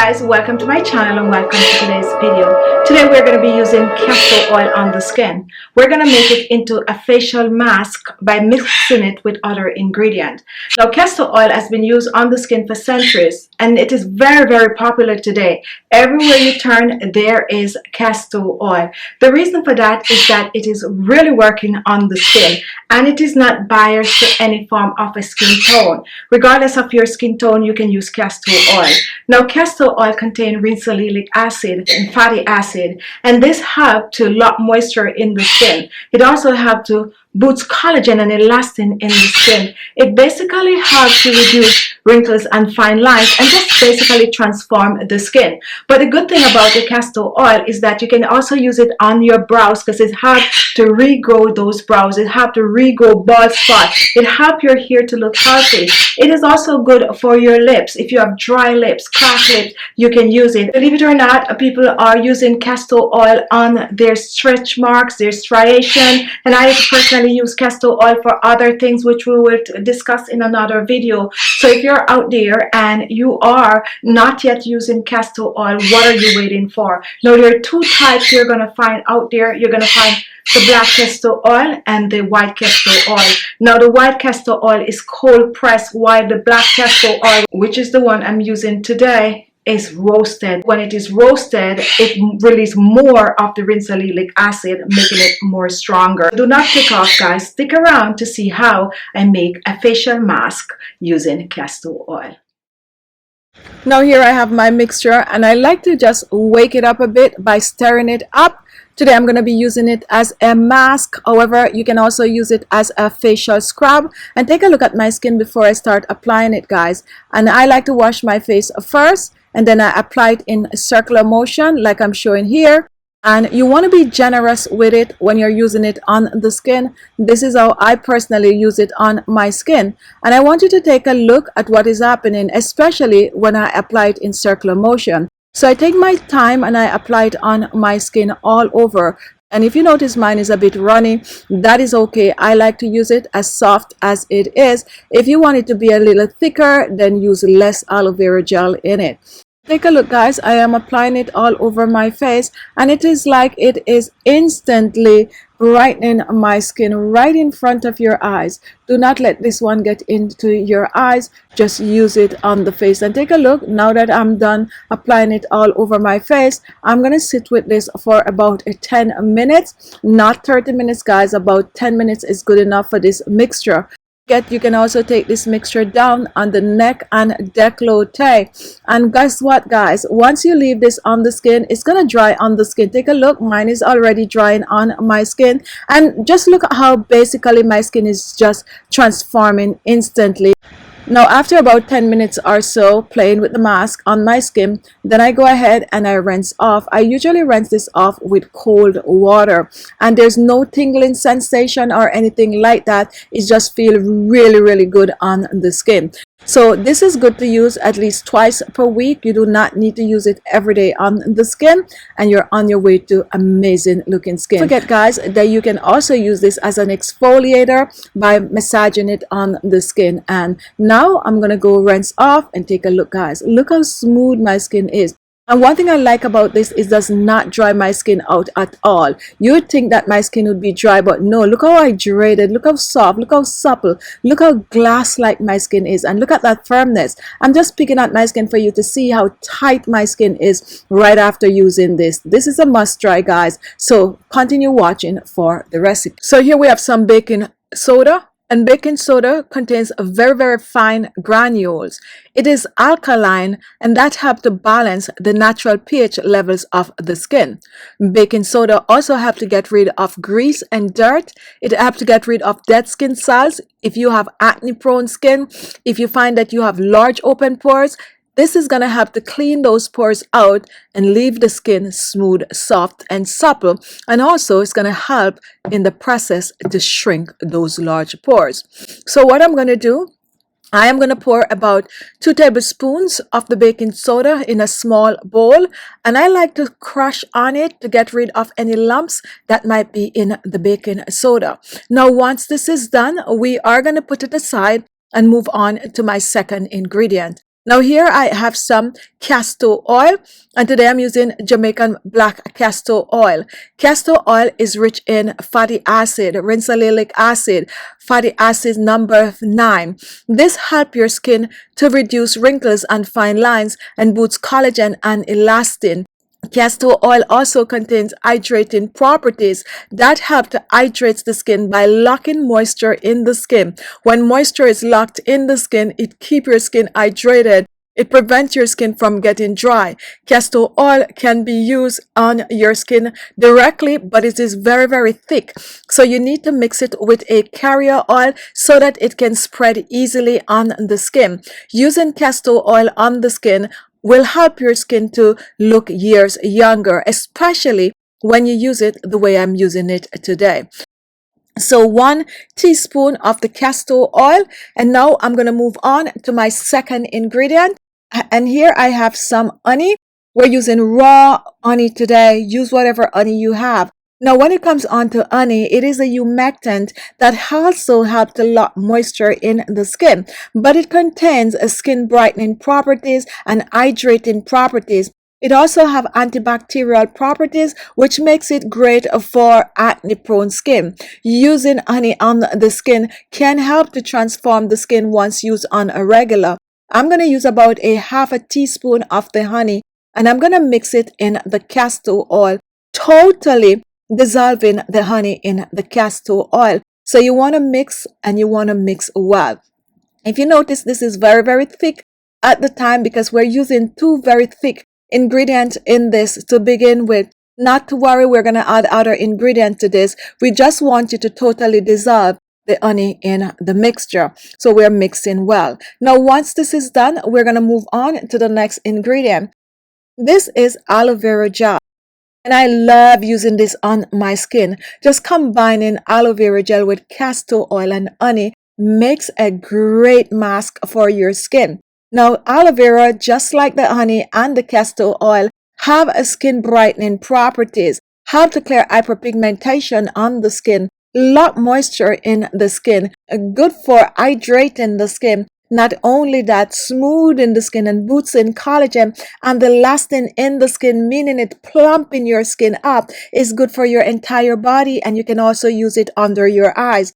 guys, welcome to my channel and welcome to today's video. Today we're going to be using castor oil on the skin. We're going to make it into a facial mask by mixing it with other ingredients. Now castor oil has been used on the skin for centuries and it is very popular today. Everywhere you turn there is castor oil. The reason for that is that it is really working on the skin and it is not biased to any form of a skin tone. Regardless of your skin tone, you can use castor oil. Now castor oil contains ricinoleic acid and fatty acid, and this helps to lock moisture in the skin. It also helps to boost collagen and elastin in the skin. It basically helps to reduce wrinkles and fine lines and just basically transform the skin. But the good thing about the castor oil is that you can also use it on your brows because it helps to regrow those brows. It helps to regrow bald spots. It helps your hair to look healthy. It is also good for your lips. If you have dry lips, cracked lips, you can use it. Believe it or not, people are using castor oil on their stretch marks, their striation, and I personally use castor oil for other things which we will discuss in another video. So if you're out there and you are not yet using castor oil, what are you waiting for? Now there are two types you're going to find out there. You're going to find the black castor oil and the white castor oil. Now the white castor oil is cold pressed, while the black castor oil, which is the one I'm using today, is roasted. When it is roasted, it releases more of the ricinoleic acid, making it more stronger. Do not click off, guys. Stick around to see how I make a facial mask using castor oil. Now here I have my mixture and I like to just wake it up a bit by stirring it up. Today I'm going to be using it as a mask. However, you can also use it as a facial scrub. And take a look at my skin before I start applying it, guys. And I like to wash my face first, and then I apply it in a circular motion like I'm showing here. And you want to be generous with it when you're using it on the skin. This is how I personally use it on my skin. And I want you to take a look at what is happening, especially when I apply it in circular motion. So I take my time and I apply it on my skin all over. And if you notice mine is a bit runny, that is okay. I like to use it as soft as it is. If you want it to be a little thicker, then use less aloe vera gel in it. Take a look, guys. I am applying it all over my face and it is like it is instantly brightening my skin right in front of your eyes. Do not let this one get into your eyes. Just use it on the face. And take a look. Now that I'm done applying it all over my face, I'm going to sit with this for about 10 minutes. Not 30 minutes, guys. About 10 minutes is good enough for this mixture. You can also take this mixture down on the neck and décolleté. And guess what, guys? Once you leave this on the skin, it's going to dry on the skin. Take a look. Mine is already drying on my skin. And just look at how basically my skin is just transforming instantly. Now after about 10 minutes or so playing with the mask on my skin, then I go ahead and I rinse off. I usually rinse this off with cold water and there's no tingling sensation or anything like that. It just feels really good on the skin. So this is good to use at least twice per week. You do not need to use it every day on the skin and you're on your way to amazing looking skin. Don't forget, guys, that you can also use this as an exfoliator by massaging it on the skin. And now I'm gonna go rinse off and take a look, guys. Look how smooth my skin is. And one thing I like about this is it does not dry my skin out at all. You would think that my skin would be dry, but no. Look how hydrated, look how soft, look how supple, look how glass-like my skin is, and look at that firmness. I'm just picking at my skin for you to see how tight my skin is right after using this. This is a must try, guys. So continue watching for the recipe. So here we have some baking soda. And baking soda contains very fine granules. It is alkaline and that helps to balance the natural pH levels of the skin. Baking soda also helps to get rid of grease and dirt. It helps to get rid of dead skin cells. If you have acne prone skin, if you find that you have large open pores, this is going to help to clean those pores out and leave the skin smooth, soft, and supple. And also it's going to help in the process to shrink those large pores. So what I'm going to do, I am going to pour about 2 tablespoons of the baking soda in a small bowl. And I like to crush on it to get rid of any lumps that might be in the baking soda. Now once this is done, we are going to put it aside and move on to my second ingredient. Now here I have some castor oil, and today I'm using Jamaican black castor oil. Castor oil is rich in fatty acid, rensalilic acid, fatty acid number 9. This helps your skin to reduce wrinkles and fine lines and boosts collagen and elastin. Castor oil also contains hydrating properties that help to hydrate the skin by locking moisture in the skin. When moisture is locked in the skin, it keeps your skin hydrated. It prevents your skin from getting dry. Castor oil can be used on your skin directly, but it is very, very thick. So you need to mix it with a carrier oil so that it can spread easily on the skin. Using castor oil on the skin will help your skin to look years younger, especially when you use it the way I'm using it today. So 1 teaspoon of the castor oil, and now I'm going to move on to my second ingredient. And here I have some honey. We're using raw honey today. Use whatever honey you have. Now, when it comes on to honey, it is a humectant that also helps to lock moisture in the skin, but it contains a skin brightening properties and hydrating properties. It also have antibacterial properties, which makes it great for acne prone skin. Using honey on the skin can help to transform the skin once used on a regular. I'm going to use about a half a teaspoon of the honey, and I'm going to mix it in the castor oil, totally dissolving the honey in the castor oil. So you want to mix, and you want to mix well. If you notice, this is very, very thick at the time because we're using 2 very thick ingredients in this to begin with. Not to worry, we're going to add other ingredients to this. We just want you to totally dissolve the honey in the mixture. So we're mixing well. Now, once this is done, we're going to move on to the next ingredient. This is aloe vera gel. And I love using this on my skin. Just combining aloe vera gel with castor oil and honey makes a great mask for your skin. Now, aloe vera, just like the honey and the castor oil, have a skin brightening properties, help to clear hyperpigmentation on the skin, lock moisture in the skin, good for hydrating the skin. Not only that, smoothing the skin and boosting collagen and the elastin in the skin, meaning it plumping your skin up, is good for your entire body, and you can also use it under your eyes.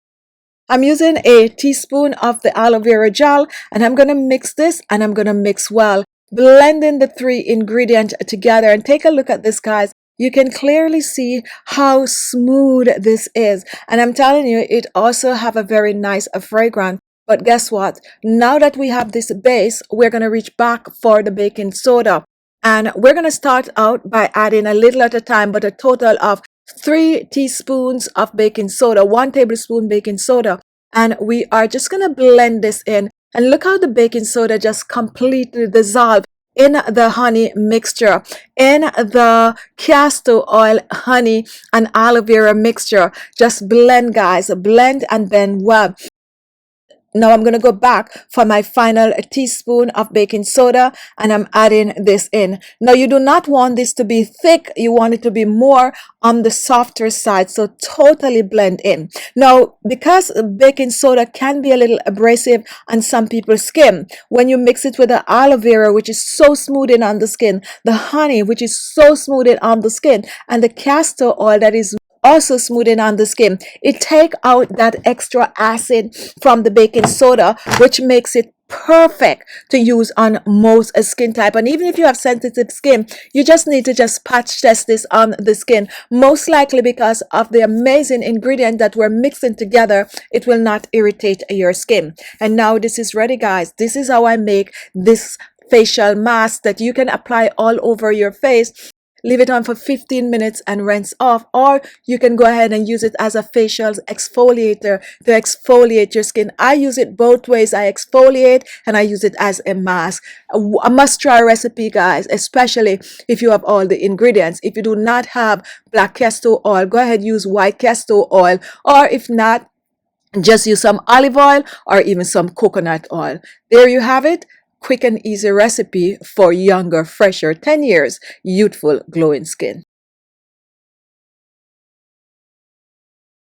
I'm using a teaspoon of the aloe vera gel, and I'm going to mix this, and I'm going to mix well, blending the 3 ingredients together. And take a look at this, guys. You can clearly see how smooth this is, and I'm telling you, it also have a very nice fragrance. But guess what? Now that we have this base, we're going to reach back for the baking soda. And we're going to start out by adding a little at a time, but a total of 3 teaspoons of baking soda, 1 tablespoon baking soda. And we are just going to blend this in. And look how the baking soda just completely dissolved in the honey mixture, in the castor oil, honey, and aloe vera mixture. Just blend, guys. Blend and blend well. Now I'm going to go back for my final teaspoon of baking soda, and I'm adding this in. Now you do not want this to be thick. You want it to be more on the softer side. So totally blend in. Now, because baking soda can be a little abrasive on some people's skin, when you mix it with the aloe vera, which is so smoothing on the skin, the honey, which is so smoothing on the skin, and the castor oil that is also smoothing on the skin, it take out that extra acid from the baking soda, which makes it perfect to use on most skin type. And even if you have sensitive skin, you just need to just patch test this on the skin. Most likely, because of the amazing ingredient that we're mixing together, it will not irritate your skin. And now this is ready, guys. This is how I make this facial mask that you can apply all over your face. Leave it on for 15 minutes and rinse off, or you can go ahead and use it as a facial exfoliator to exfoliate your skin. I use it both ways. I exfoliate and I use it as a mask. A must-try recipe, guys, especially if you have all the ingredients. If you do not have black castor oil, go ahead, use white castor oil, or if not, just use some olive oil or even some coconut oil. There you have it. Quick and easy recipe for younger, fresher, 10 years, youthful, glowing skin.